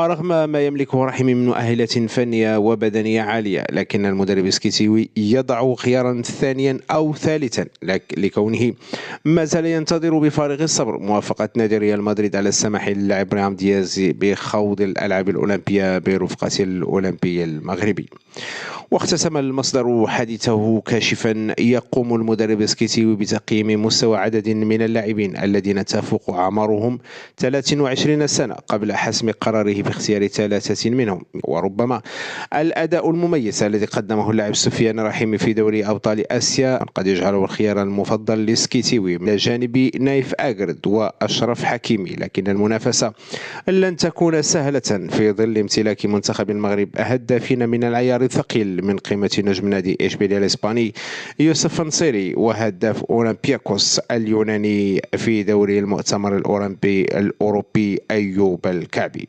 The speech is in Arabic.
رغم ما يملكه رحيمي من مؤهلات فنية وبدنية عالية، لكن المدرب السكيتيوي يضع خيارا ثانيا أو ثالثا لكونه ما زال ينتظر بفارغ الصبر موافقة نادي ريال مدريد على السماح للاعب برهام دياز بخوض الألعاب الأولمبية برفقة الأولمبي المغربي. واختتم المصدر حديثه كاشفا: يقوم المدرب السكيتيوي بتقييم مستوى عدد من اللاعبين الذين تفوق أعمارهم 23 سنة قبل حسم قراره باختيار 3 منهم. وربما الأداء المميز الذي قدمه اللاعب سفيان رحيمي في دوري أبطال آسيا قد يجعله الخيار المفضل لسكيتيوي من جانب نايف أجرد وأشرف حكيمي، لكن المنافسة لن تكون سهلة في ظل امتلاك منتخب المغرب هدافين من العيار الثقيل من قيمة نجم نادي إشبيلية الإسباني يوسف نصيري وهداف أولمبياكوس اليوناني في دوري المؤتمر الأوروبي أيوب الكعبي.